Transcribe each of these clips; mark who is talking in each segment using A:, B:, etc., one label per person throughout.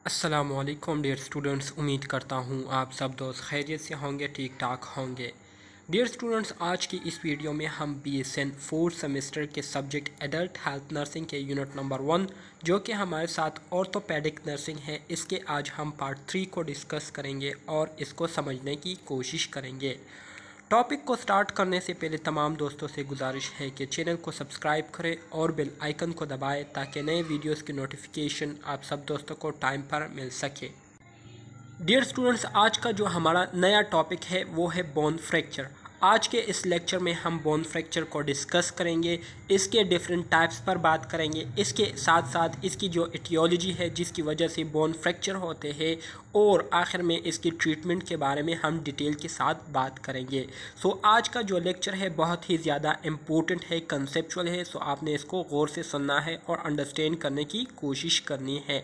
A: अस्सलामुअलैकुम dear students, उम्मीद करता हूँ आप सब दोस्त खैरियत से होंगे, ठीक ठाक होंगे। डियर स्टूडेंट्स, आज की इस वीडियो में हम BSN 4th सेमेस्टर के सब्जेक्ट एडल्ट हेल्थ नर्सिंग के यूनिट नंबर 1 जो कि हमारे साथ ऑर्थोपेडिक नर्सिंग है, इसके आज हम पार्ट 3 को डिस्कस करेंगे और इसको समझने की कोशिश करेंगे। टॉपिक को स्टार्ट करने से पहले तमाम दोस्तों से गुजारिश है कि चैनल को सब्सक्राइब करें और बेल आइकन को दबाएं ताकि नए वीडियोस की नोटिफिकेशन आप सब दोस्तों को टाइम पर मिल सके। डियर स्टूडेंट्स, आज का जो हमारा नया टॉपिक है वो है बोन फ्रैक्चर। आज के इस लेक्चर में हम बोन फ्रैक्चर को डिस्कस करेंगे, इसके डिफरेंट टाइप्स पर बात करेंगे, इसके साथ साथ इसकी जो एटियोलॉजी है जिसकी वजह से बोन फ्रैक्चर होते हैं, और आखिर में इसकी ट्रीटमेंट के बारे में हम डिटेल के साथ बात करेंगे। सो आज का जो लेक्चर है बहुत ही ज़्यादा इम्पोर्टेंट है, कंसेप्चुअल है। सो आपने इसको गौर से सुनना है और अंडरस्टैंड करने की कोशिश करनी है।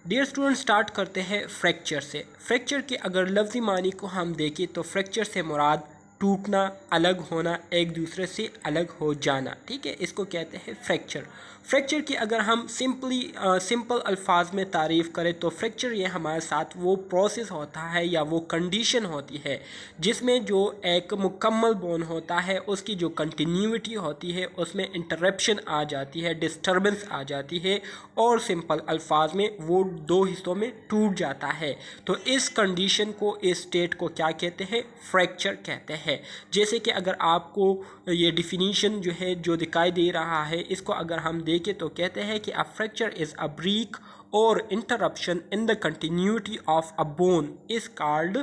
A: डियर स्टूडेंट, स्टार्ट करते हैं फ्रैक्चर से। फ्रैक्चर के अगर लफ्ज़ी मानी को हम देखें तो फ्रैक्चर से मुराद टूटना, अलग होना, एक दूसरे से अलग हो जाना, ठीक है, इसको कहते हैं फ्रैक्चर। फ्रैक्चर की अगर हम सिंपल अल्फाज में तारीफ़ करें तो फ्रैक्चर ये हमारे साथ वो प्रोसेस होता है या वो कंडीशन होती है जिसमें जो एक मुकम्मल बोन होता है उसकी जो कंटिन्यूटी होती है उसमें इंटरप्शन आ जाती है, डिस्टर्बेंस आ जाती है और सिंपल अल्फाज में वो दो हिस्सों में टूट जाता है। तो इस कंडीशन को, इस स्टेट को क्या कहते हैं? फ्रैक्चर कहते हैं। जैसे कि अगर आपको ये डिफिनीशन जो है जो दिखाई दे रहा है, इसको अगर हम देखें तो कहते हैं कि a fracture is a break और interruption in the continuity of a bone is called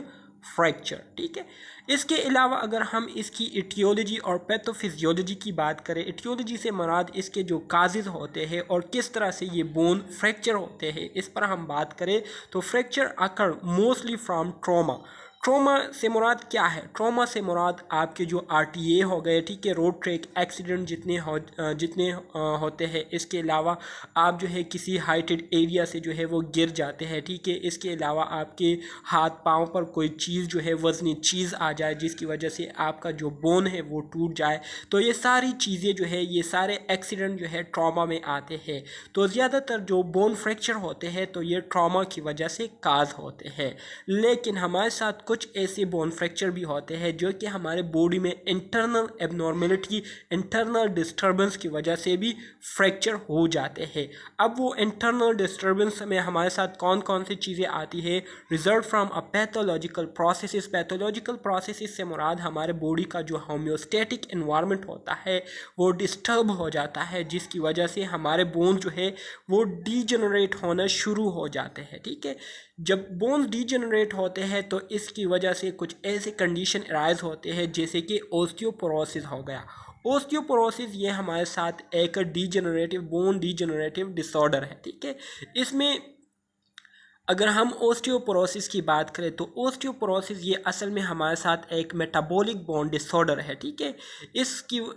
A: fracture, ठीक है। इसके अलावा अगर हम इसकी एटियोलॉजी और पैथोफिजियोलॉजी की बात करें, एटियोलॉजी से मुराद इसके जो काजेज़ होते हैं और किस तरह से ये बोन फ्रैक्चर होते हैं, इस पर हम बात करें तो fracture occur mostly from trauma. Trauma से मुराद क्या है? ट्रॉमा से मुराद आपके जो RTA हो गए, ठीक है, रोड ट्रैक एक्सीडेंट जितने होते हैं। इसके अलावा आप जो है किसी हाइटेड एरिया से जो है वो गिर जाते हैं, ठीक है। इसके अलावा आपके हाथ पाँव पर कोई चीज़ जो है वज़नी चीज़ आ जाए जिसकी वजह से आपका जो बोन है वो टूट जाए, तो ये सारी चीज़ें जो है, ये सारे एक्सीडेंट जो है ट्रॉमा में आते हैं। तो ज़्यादातर जो बोन फ्रैक्चर होते हैं तो ये ट्रॉमा की वजह से काज होते हैं। लेकिन हमारे साथ कुछ ऐसे बोन फ्रैक्चर भी होते हैं जो कि हमारे बॉडी में इंटरनल एबनॉर्मेलिटी, इंटरनल डिस्टर्बेंस की वजह से भी फ्रैक्चर हो जाते हैं। अब वो इंटरनल डिस्टर्बेंस में हमारे साथ कौन कौन सी चीज़ें आती है? Result from a pathological processes. Pathological processes से मुराद हमारे बॉडी का जो होम्योस्टैटिक इन्वायरमेंट होता है वो डिस्टर्ब हो जाता है, जिसकी वजह से हमारे बोन जो है वो डीजनरेट होना शुरू हो जाते हैं, ठीक है। जब बोन्स डीजनरेट होते हैं तो इसकी वजह से कुछ ऐसे कंडीशन अराइज होते हैं जैसे कि ओस्टियोपोरोसिस हो गया। ओस्टियोपोरोसिस ये हमारे साथ एक डीजनरेटिव, बोन डीजनरेटिव डिसऑर्डर है, ठीक है। इसमें अगर हम ओस्टियोपोरोसिस की बात करें तो ओस्टियोपोरोसिस ये असल में हमारे साथ एक मेटाबॉलिक बोन डिसऑर्डर है, ठीक है।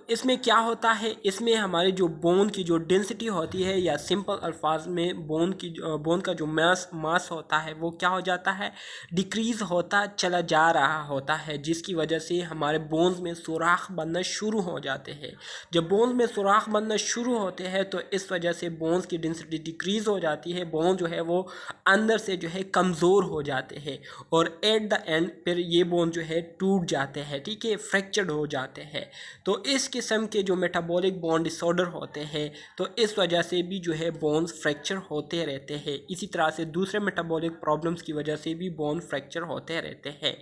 A: इसमें क्या होता है? इसमें हमारे जो बोन की जो डेंसिटी होती है, या सिंपल अल्फाज में बोन का जो मास होता है वो क्या हो जाता है? डिक्रीज़ होता चला जा रहा होता है, जिसकी वजह से हमारे बोन्स में सुराख बनना शुरू हो जाते हैं। जब बोन्स में सुराख बनना शुरू होते हैं तो इस वजह से बोन्स की डेंसिटी डिक्रीज़ हो जाती है, बोन जो है वो अंदर से जो है कमज़ोर हो जाते हैं और एट द एंड फिर ये बोन जो है टूट जाते हैं, ठीक है, फ्रैक्चर्ड हो जाते हैं। तो इस किस्म के जो मेटाबॉलिक बोन डिसऑर्डर होते हैं तो इस वजह से भी जो है बोन्स फ्रैक्चर होते रहते हैं। इसी तरह से दूसरे मेटाबॉलिक प्रॉब्लम्स की वजह से भी बोन फ्रैक्चर होते रहते हैं।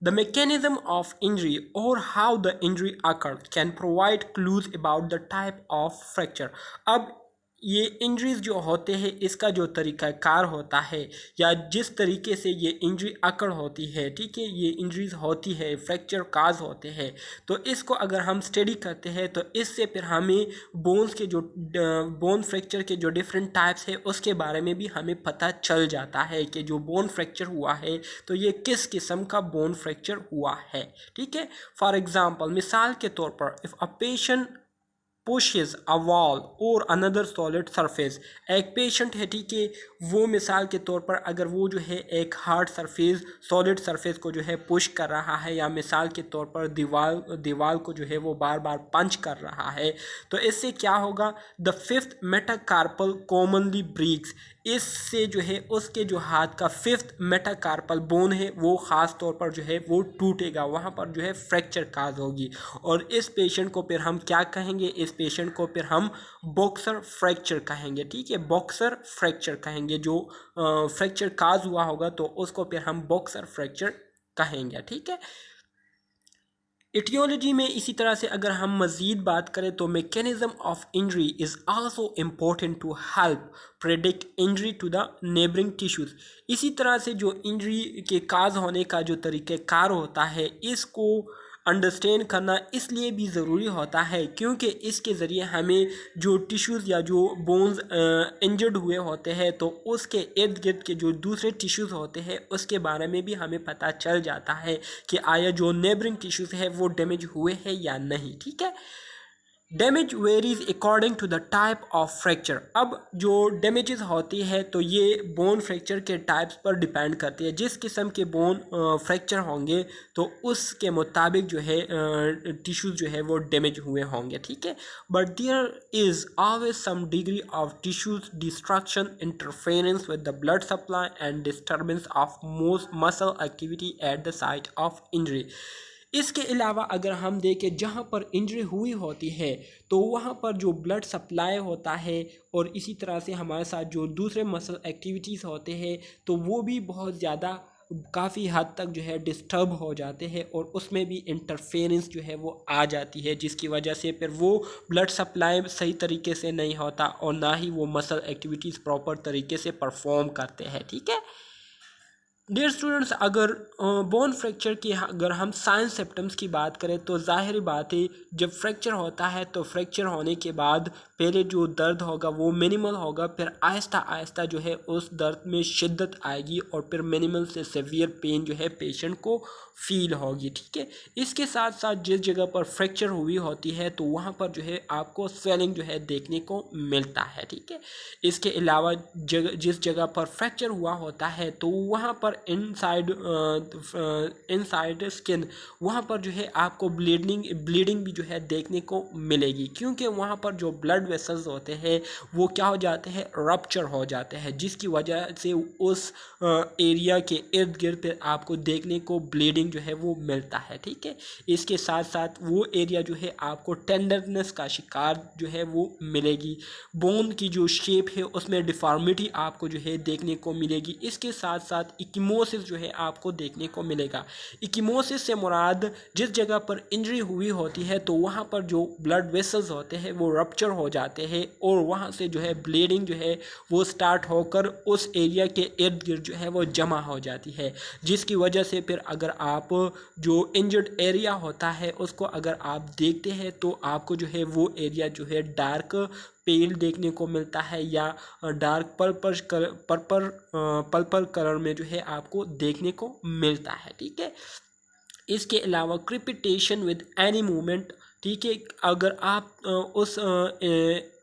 A: The mechanism of injury or how the injury occurs can provide clues about the type of fracture. अब ये इंजरीज जो होते हैं इसका जो तरीक़ाकार होता है या जिस तरीके से ये इंजरी अकर होती है, ठीक है, ये इंजरीज होती है, फ्रैक्चर काज होते हैं, तो इसको अगर हम स्टडी करते हैं तो इससे फिर हमें बोन्स के जो बोन फ्रैक्चर के जो डिफरेंट टाइप्स है उसके बारे में भी हमें पता चल जाता है कि जो बोन फ्रैक्चर हुआ है तो ये किस किस्म का बोन फ्रैक्चर हुआ है, ठीक है। फॉर एग्जांपल, मिसाल के तौर पर, if a patient pushes a wall और another solid surface, एक पेशेंट है, ठीक है, वो मिसाल के तौर पर अगर वो जो है एक हार्ड सरफेस, सॉलिड सरफेस को जो है पुश कर रहा है, या मिसाल के तौर पर दीवार को जो है वो बार बार पंच कर रहा है, तो इससे क्या होगा? The fifth metacarpal commonly breaks. इससे जो है उसके जो हाथ का 5th मेटाकार्पल बोन है वो ख़ास तौर पर जो है वो टूटेगा, वहाँ पर जो है फ्रैक्चर काज होगी। और इस पेशेंट को फिर हम क्या कहेंगे, इस पेशेंट को फिर हम बॉक्सर फ्रैक्चर कहेंगे, ठीक है, बॉक्सर फ्रैक्चर कहेंगे। जो फ्रैक्चर काज हुआ होगा तो उसको फिर हम बॉक्सर फ्रैक्चर कहेंगे, ठीक है। इटियोलॉजी में इसी तरह से अगर हम मज़ीद बात करें तो mechanism of injury is also important to help predict injury to the neighbouring tissues. इसी तरह से जो इंजरी के काज होने का जो तरीक़ेकार होता है इसको अंडरस्टैंड करना इसलिए भी ज़रूरी होता है क्योंकि इसके ज़रिए हमें जो टिश्यूज़ या जो बोन्स इंजर्ड हुए होते हैं तो उसके इर्द गिर्द के जो दूसरे टिश्यूज़ होते हैं उसके बारे में भी हमें पता चल जाता है कि आया जो नेबरिंग टिश्यूज़ है वो डैमेज हुए हैं या नहीं, ठीक है। Damage varies according to the type of fracture. अब जो डैमेजेस होती है तो ये बोन फ्रैक्चर के टाइप्स पर डिपेंड करती है। जिस किस्म के बोन फ्रैक्चर होंगे तो उसके मुताबिक जो है टिश्यूज़ जो है वो डैमेज हुए होंगे, ठीक है। But there is always some degree of tissues destruction, interference with the blood supply and disturbance of most muscle activity at the site of injury. इसके अलावा अगर हम देखें जहाँ पर इंजरी हुई होती है तो वहाँ पर जो ब्लड सप्लाई होता है और इसी तरह से हमारे साथ जो दूसरे मसल एक्टिविटीज़ होते हैं तो वो भी बहुत ज़्यादा काफ़ी हद तक जो है डिस्टर्ब हो जाते हैं और उसमें भी इंटरफेरेंस जो है वो आ जाती है, जिसकी वजह से फिर वो ब्लड सप्लाई सही तरीके से नहीं होता और ना ही वो मसल एक्टिविटीज़ प्रॉपर तरीके से परफॉर्म करते हैं, ठीक है। डियर स्टूडेंट्स, अगर बोन फ्रैक्चर की अगर हम साइन सिम्टम्स की बात करें तो ज़ाहिर बात है जब फ्रैक्चर होता है तो फ्रैक्चर होने के बाद पहले जो दर्द होगा वो मिनिमल होगा, फिर आहिस्ता आहिस्ता जो है उस दर्द में शिद्दत आएगी और फिर मिनिमल से सेवियर पेन जो है पेशेंट को फील होगी, ठीक है। इसके साथ साथ जिस जगह पर फ्रैक्चर हुई होती है तो वहाँ पर जो है आपको स्वेलिंग जो है देखने को मिलता है, ठीक है। इसके अलावा जिस जगह पर फ्रैक्चर हुआ होता है तो वहाँ पर इनसाइड स्किन वहाँ पर जो है आपको ब्लीडिंग भी जो है देखने को मिलेगी, क्योंकि वहाँ पर जो ब्लड वेसल्स होते हैं वो क्या हो जाते हैं, रप्चर हो जाते हैं, जिसकी वजह से उस एरिया के इर्द गिर्द आपको देखने को ब्लीडिंग जो है वो मिलता है, ठीक है। इसके साथ साथ वो एरिया जो है आपको टेंडरनेस का शिकार जो है वो मिलेगी, बोन की जो शेप है उसमें डिफॉर्मिटी आपको जो है देखने को मिलेगी। इसके साथ साथ इक्कीमोसिस जो है आपको देखने को मिलेगा। इक्कीमोसिस से मुराद जिस जगह पर इंजरी हुई होती है तो वहाँ पर जो ब्लड वेसल्स होते हैं वो रप्चर हो जाते हैं और वहाँ से जो है ब्लीडिंग जो है वो स्टार्ट होकर उस एरिया के इर्द गिर्द जो है वो जमा हो जाती है, जिसकी वजह से फिर अगर आप जो इंजर्ड एरिया होता है उसको अगर आप देखते हैं तो आपको जो है वो एरिया जो है डार्क पेल देखने को मिलता है या डार्क पर्पल कलर में जो है आपको देखने को मिलता है, ठीक है। इसके अलावा क्रिपिटेशन विद एनी मूवमेंट, ठीक है, अगर आप उस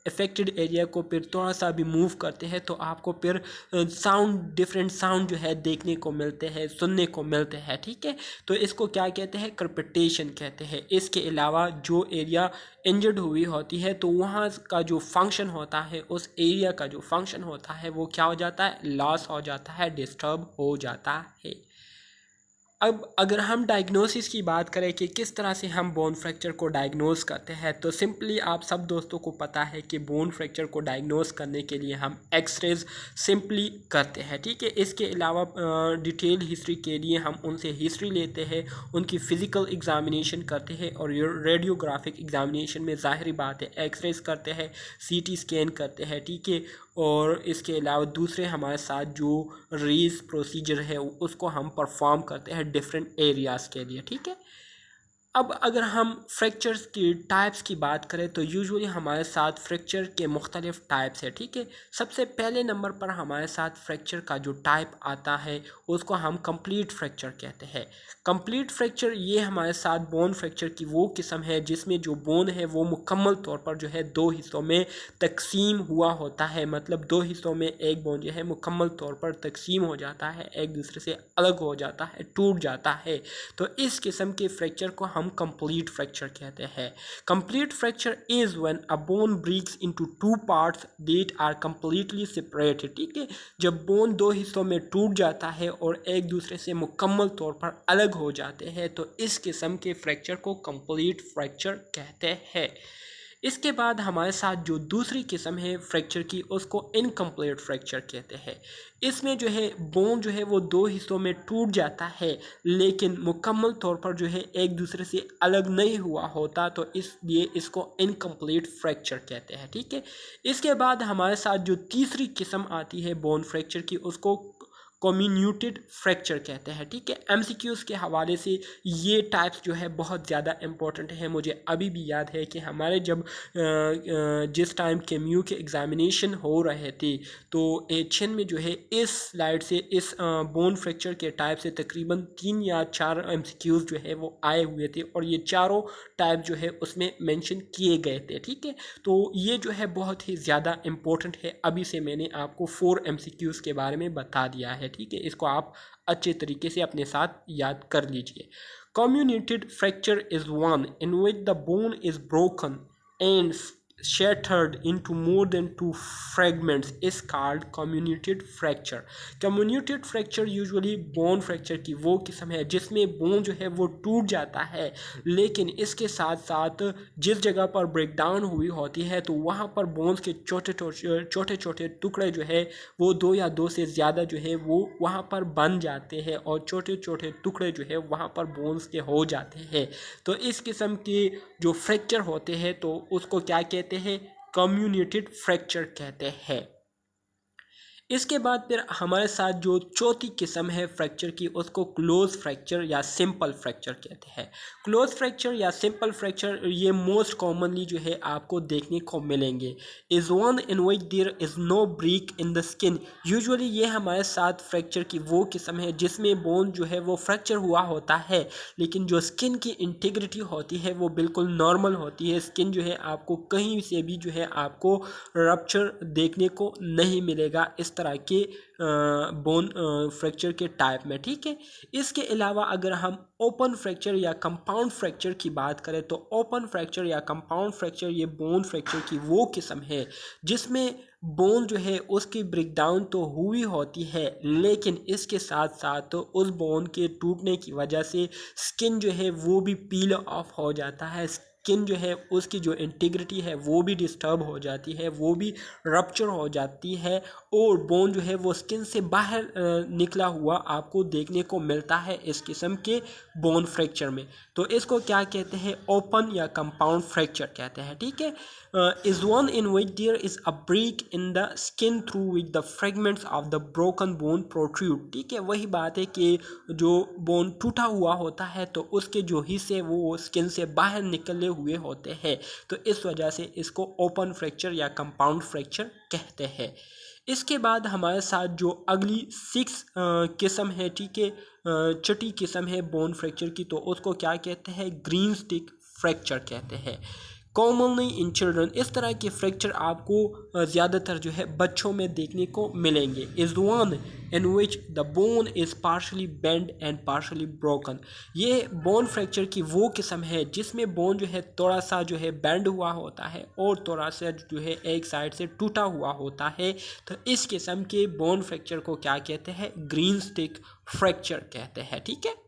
A: अफेक्टेड एरिया को फिर थोड़ा सा भी मूव करते हैं तो आपको फिर डिफरेंट साउंड जो है देखने को मिलते हैं, सुनने को मिलते हैं, ठीक है। तो इसको क्या कहते हैं, क्रिपिटेशन कहते हैं। इसके अलावा जो एरिया इंजर्ड हुई होती है तो वहाँ का जो फंक्शन होता है, उस एरिया का जो फंक्शन होता है वो क्या हो जाता है, लॉस हो जाता है, डिस्टर्ब हो जाता है। अब अगर हम डायग्नोसिस की बात करें कि किस तरह से हम बोन फ्रैक्चर को डायग्नोस करते हैं तो सिंपली आप सब दोस्तों को पता है कि बोन फ्रैक्चर को डायग्नोस करने के लिए हम एक्सरेज सिंपली करते हैं, ठीक है। इसके अलावा डिटेल हिस्ट्री के लिए हम उनसे हिस्ट्री लेते हैं, उनकी फ़िज़िकल एग्ज़ामिनेशन करते हैं और रेडियोग्राफिक एग्ज़ामिनेशन में ज़ाहिर बात है एक्सरेज करते हैं, सीटी स्कैन करते हैं, ठीक है। और इसके अलावा दूसरे हमारे साथ जो रेस प्रोसीजर है उसको हम परफॉर्म करते हैं डिफरेंट एरियाज़ के लिए, ठीक है। अब अगर हम फ्रैक्चर्स की टाइप्स की बात करें तो यूजुअली हमारे साथ फ्रैक्चर के मुख्तलिफ टाइप्स है, ठीक है। सबसे पहले नंबर पर हमारे साथ फ्रैक्चर का जो टाइप आता है उसको हम कंप्लीट फ्रैक्चर कहते हैं। कंप्लीट फ्रैक्चर ये हमारे साथ बोन फ्रैक्चर की वो किस्म है जिसमें जो बोन है वो मुकम्मल तौर पर जो है दो हिस्सों में तकसीम हुआ होता है, मतलब दो हिस्सों में एक बोन जो है मुकम्मल तौर पर तकसीम हो जाता है, एक दूसरे से अलग हो जाता है, टूट जाता है। तो इस किस्म के फ्रैक्चर को हम हम कंप्लीट फ्रैक्चर कहते हैं। Complete fracture is when a bone breaks into two parts that are completely separated. ठीक है, जब बोन दो हिस्सों में टूट जाता है और एक दूसरे से मुकम्मल तौर पर अलग हो जाते हैं तो इस किस्म के फ्रैक्चर को कंप्लीट फ्रैक्चर कहते हैं। इसके बाद हमारे साथ जो दूसरी किस्म है फ्रैक्चर की उसको इनकम्प्लीट फ्रैक्चर कहते हैं। इसमें जो है बोन जो है वो दो हिस्सों में टूट जाता है लेकिन मुकम्मल तौर पर जो है एक दूसरे से अलग नहीं हुआ होता, तो इसलिए इसको इनकम्प्लीट फ्रैक्चर कहते हैं। ठीक है, इसके बाद हमारे साथ जो तीसरी किस्म आती है बोन फ्रैक्चर की उसको कम्युनिटेड फ्रैक्चर कहते हैं। ठीक है, एमसीक्यूज़ के हवाले से ये टाइप्स जो है बहुत ज़्यादा इंपॉर्टेंट है। मुझे अभी भी याद है कि हमारे जब जिस टाइम केम्यू के एग्ज़ामिनेशन हो रहे थे तो एशियन में जो है इस स्लाइड से इस बोन फ्रैक्चर के टाइप से तकरीबन 3 या 4 एमसीक्यूज़ जो है वो आए हुए थे और ये चारों टाइप जो है उसमें मेंशन किए गए थे। ठीक है, तो ये जो है बहुत ही ज़्यादा इम्पोर्टेंट है। अभी से मैंने आपको 4 एमसीक्यूज़ के बारे में बता दिया है। ठीक है, इसको आप अच्छे तरीके से अपने साथ याद कर लीजिए। Comminuted fracture is one in which the bone is broken and shattered into more than two fragments is called comminuted fracture. Comminuted fracture usually bone fracture की वो किस्म है जिसमें बोन जो है वो टूट जाता है लेकिन इसके साथ साथ जिस जगह पर ब्रेकडाउन हुई होती है तो वहाँ पर बोन्स के छोटे छोटे टुकड़े जो है वो 2 या 2 से ज़्यादा जो है वो वहाँ पर बन जाते हैं और छोटे छोटे टुकड़े जो है वहाँ पर बोन्स के हो जाते हैं। तो इस किस्म के जो फ्रैक्चर होते हैं तो उसको क्या कहते हैं, कम्युनिटेड फ्रैक्चर कहते हैं। इसके बाद फिर हमारे साथ जो चौथी किस्म है फ्रैक्चर की उसको क्लोज फ्रैक्चर या सिंपल फ्रैक्चर कहते हैं। क्लोज फ्रैक्चर या सिंपल फ्रैक्चर ये मोस्ट कॉमनली जो है आपको देखने को मिलेंगे। Is one in which there is no break in the skin. Usually ये हमारे साथ फ्रैक्चर की वो किस्म है जिसमें बोन जो है वो फ्रैक्चर हुआ होता है लेकिन जो स्किन की इंटीग्रिटी होती है वो बिल्कुल नॉर्मल होती है। स्किन जो है आपको कहीं से भी जो है आपको रप्चर देखने को नहीं मिलेगा इस तरह के बोन फ्रैक्चर के टाइप में। ठीक है, इसके अलावा अगर हम ओपन फ्रैक्चर या कंपाउंड फ्रैक्चर की बात करें तो ओपन फ्रैक्चर या कंपाउंड फ्रैक्चर ये बोन फ्रैक्चर की वो किस्म है जिसमें बोन जो है उसकी ब्रेकडाउन तो हुई होती है लेकिन इसके साथ साथ तो उस बोन के टूटने की वजह से स्किन जो है वो भी पील ऑफ हो जाता है। स्किन जो है उसकी जो इंटीग्रिटी है वो भी डिस्टर्ब हो जाती है, वो भी रप्चर हो जाती है और बोन जो है वो स्किन से बाहर निकला हुआ आपको देखने को मिलता है इस किस्म के बोन फ्रैक्चर में। तो इसको क्या कहते हैं, ओपन या कंपाउंड फ्रैक्चर कहते हैं। ठीक है, is one in which there is a break in the skin through which the fragments of the broken bone protrude. ठीक है, वही बात है कि जो बोन टूटा हुआ होता है तो उसके जो हिस्से वो स्किन से बाहर निकले हुए होते हैं, तो इस वजह से इसको ओपन फ्रैक्चर या कंपाउंड फ्रैक्चर कहते हैं। इसके बाद हमारे साथ जो अगली 6 किस्म है, ठीक है, छठी किस्म है बोन फ्रैक्चर की, तो उसको क्या कहते हैं, ग्रीन स्टिक फ्रैक्चर कहते हैं। कॉमनली इन चिल्ड्रन इस तरह के फ्रैक्चर आपको ज़्यादातर जो है बच्चों में देखने को मिलेंगे। Is one in which the bone is partially bend and partially broken. ये बोन फ्रैक्चर की वो किस्म है जिसमें बोन जो है थोड़ा सा जो है बेंड हुआ होता है और थोड़ा सा जो है एक साइड से टूटा हुआ होता है। तो इस किस्म के बोन फ्रैक्चर को क्या कहते हैं, ग्रीन स्टिक फ्रैक्चर कहते हैं। ठीक है,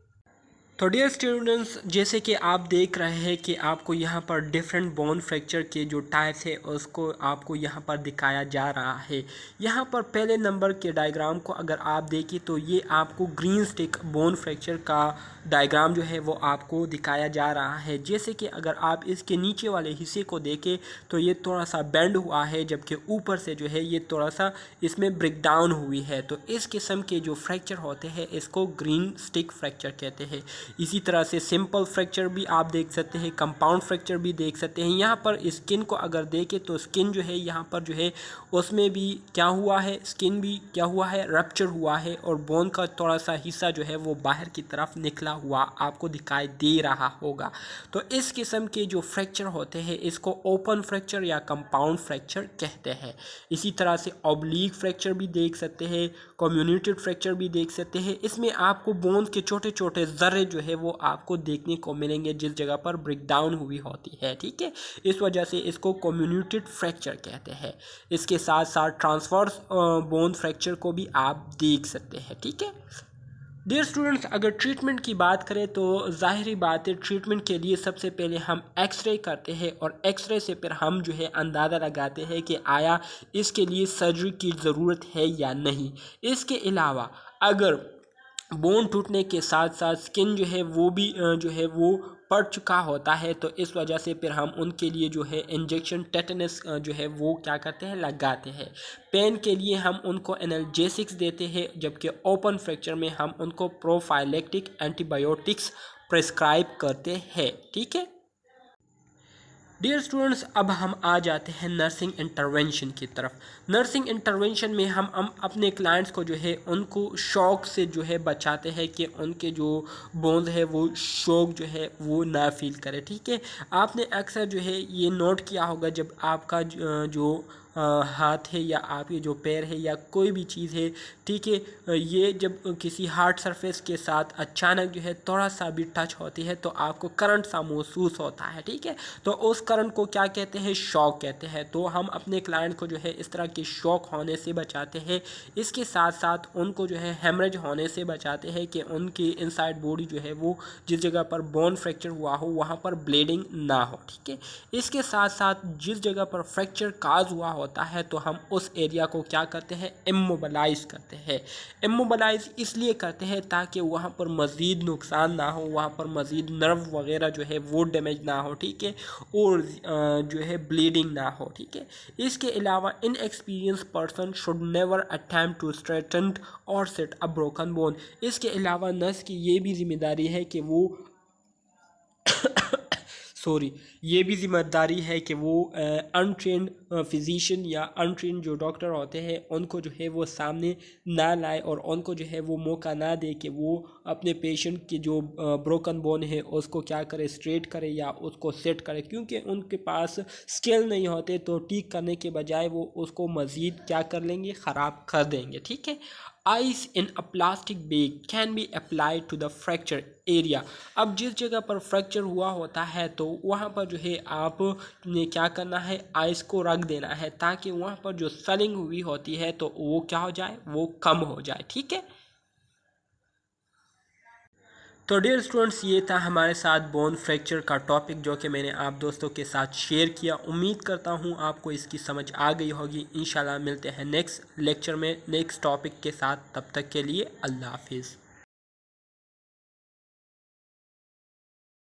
A: तो डियर स्टूडेंट्स, जैसे कि आप देख रहे हैं कि आपको यहाँ पर डिफरेंट बोन फ्रैक्चर के जो टाइप्स है उसको आपको यहाँ पर दिखाया जा रहा है। यहाँ पर पहले नंबर के डायग्राम को अगर आप देखें तो ये आपको ग्रीन स्टिक बोन फ्रैक्चर का डायग्राम जो है वो आपको दिखाया जा रहा है। जैसे कि अगर आप इसके नीचे वाले हिस्से को देखें तो ये थोड़ा सा बेंड हुआ है जबकि ऊपर से जो है ये थोड़ा सा इसमें ब्रेकडाउन हुई है। तो इस किस्म के जो फ्रैक्चर होते हैं इसको ग्रीन स्टिक फ्रैक्चर कहते हैं। इसी तरह से सिंपल फ्रैक्चर भी आप देख सकते हैं, कंपाउंड फ्रैक्चर भी देख सकते हैं। यहाँ पर स्किन को अगर देखें तो स्किन जो है यहाँ पर जो है उसमें भी क्या हुआ है, स्किन भी क्या हुआ है, रप्चर हुआ है और बोन का थोड़ा सा हिस्सा जो है वो बाहर की तरफ निकला हुआ आपको दिखाई दे रहा होगा। तो इस किस्म के जो फ्रैक्चर होते हैं इसको ओपन फ्रैक्चर या कंपाउंड फ्रैक्चर कहते हैं। इसी तरह से ऑब्लिक फ्रैक्चर भी देख सकते हैं, कम्युनिटेड फ्रैक्चर भी देख सकते हैं। इसमें आपको बोन के छोटे छोटे ज़र्रे जो जो है वो आपको देखने को मिलेंगे जिस जगह पर ब्रेक डाउन हुई होती है, ठीक है। इस वजह से इसको कम्युनिटेड फ्रैक्चर कहते हैं। इसके साथ साथ ट्रांसवर्स बोन फ्रैक्चर को भी आप देख सकते हैं, ठीक है। डियर स्टूडेंट्स, अगर ट्रीटमेंट की बात करें तो ज़ाहिरी बात है, ट्रीटमेंट के लिए सबसे पहले हम एक्सरे करते हैं और एक्सरे से फिर हम जो है अंदाज़ा लगाते हैं कि आया इसके लिए सर्जरी की ज़रूरत है या नहीं। इसके अलावा अगर बोन टूटने के साथ साथ स्किन जो है वो भी जो है वो पड़ चुका होता है, तो इस वजह से फिर हम उनके लिए जो है इंजेक्शन टेटनस जो है वो क्या करते हैं, लगाते हैं। पेन के लिए हम उनको एनाल्जेसिक्स देते हैं, जबकि ओपन फ्रैक्चर में हम उनको प्रोफाइलेक्टिक एंटीबायोटिक्स प्रिस्क्राइब करते हैं, ठीक है। डियर स्टूडेंट्स, अब हम आ जाते हैं नर्सिंग इंटरवेंशन की तरफ। नर्सिंग इंटरवेंशन में हम अपने क्लाइंट्स को जो है उनको शॉक से जो है बचाते हैं कि उनके जो बोन्स है वो शॉक जो है वो ना फील करे, ठीक है। आपने अक्सर जो है ये नोट किया होगा, जब आपका जो हाथ है या आपके जो पैर है या कोई भी चीज़ है, ठीक है, ये जब किसी हार्ड सरफेस के साथ अचानक जो है थोड़ा सा भी टच होती है तो आपको करंट सा महसूस होता है, ठीक है। तो उस करंट को क्या कहते हैं, शॉक कहते हैं। तो हम अपने क्लाइंट को जो है इस तरह के शॉक होने से बचाते हैं। इसके साथ साथ उनको जो है हेमरेज होने से बचाते हैं कि उनकी इनसाइड बॉडी जो है वो जिस जगह पर बोन फ्रैक्चर हुआ हो वहाँ पर ब्लीडिंग ना हो, ठीक है। इसके साथ साथ जिस जगह पर फ्रैक्चर काज हुआ होता है तो हम उस एरिया को क्या करते हैं, इमोबलाइज करते हैं। इमोबलाइज इसलिए करते हैं ताकि वहाँ पर मज़ीद नुकसान ना हो, वहाँ पर मज़ीद नर्व वगैरह जो है वो डैमेज ना हो, ठीक है, और जो है ब्लीडिंग ना हो, ठीक है। इसके अलावा inexperience person should never attempt to straighten और सेट अ ब्रोकन बोन। इसके अलावा नर्स की ये भी जिम्मेदारी है कि वो ये भी जिम्मेदारी है कि वो अनट्रेंड फिजिशियन या अनट्रेंड जो डॉक्टर होते हैं उनको जो है वो सामने ना लाए और उनको जो है वो मौका ना दे कि वो अपने पेशेंट की जो ब्रोकन बोन है उसको क्या करे, स्ट्रेट करे या उसको सेट करे, क्योंकि उनके पास स्किल नहीं होते तो ठीक करने के बजाय वो उसको मज़ीद क्या कर लेंगे, ख़राब कर देंगे, ठीक है। Ice in a plastic bag can be applied to the fracture area. अब जिस जगह पर फ्रैक्चर हुआ होता है तो वहाँ पर जो है आप ने क्या करना है, आइस को रख देना है ताकि वहाँ पर जो स्वेलिंग हुई होती है तो वो क्या हो जाए, वो कम हो जाए, ठीक है। तो डियर स्टूडेंट्स, ये था हमारे साथ बोन फ्रैक्चर का टॉपिक जो कि मैंने आप दोस्तों के साथ शेयर किया। उम्मीद करता हूँ आपको इसकी समझ आ गई होगी। इंशाल्लाह मिलते हैं नेक्स्ट लेक्चर में नेक्स्ट टॉपिक के साथ। तब तक के लिए अल्लाह हाफिज़।